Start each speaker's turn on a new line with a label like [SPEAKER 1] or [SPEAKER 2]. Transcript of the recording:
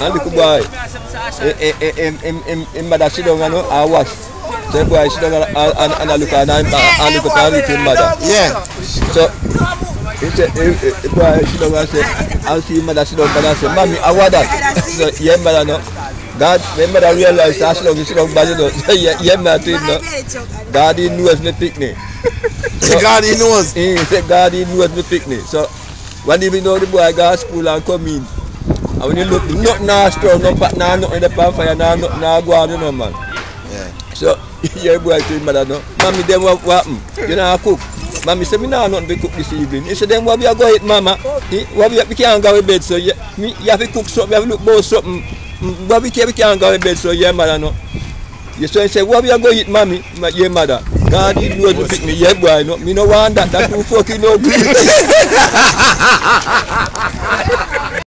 [SPEAKER 1] and the boy, in mother sit down and I watch. The boy sit down and I look at him mother.
[SPEAKER 2] Yeah.
[SPEAKER 1] So the boy sit down and say, I see mother sit down and I say, Mommy, I want that. So yeah, mother no. God, when mother realized that sit down bad enough. So yeah, mother no. God he knows me picnic.
[SPEAKER 2] So God he knows.
[SPEAKER 1] He said God he knows me picnic. So when even though the boy go to school and come in, and when you look, nothing now strong, nothing in the pan fire, nothing now go on, you know, man.
[SPEAKER 2] Yeah.
[SPEAKER 1] So, your boy to his mother, no, Mommy, then what happen? You know, I cook. Mommy said, me now nothing to cook this evening. He said, then what we are going to eat, Mama? We can't go to bed, so you have to cook something, you have to look both something. But we can't go to bed, so your mother, no. You say, what we are going to eat, Mommy? Your mother. God, he knows to pick me, yeah, boy, no. Me no want that, that's too fucking no good.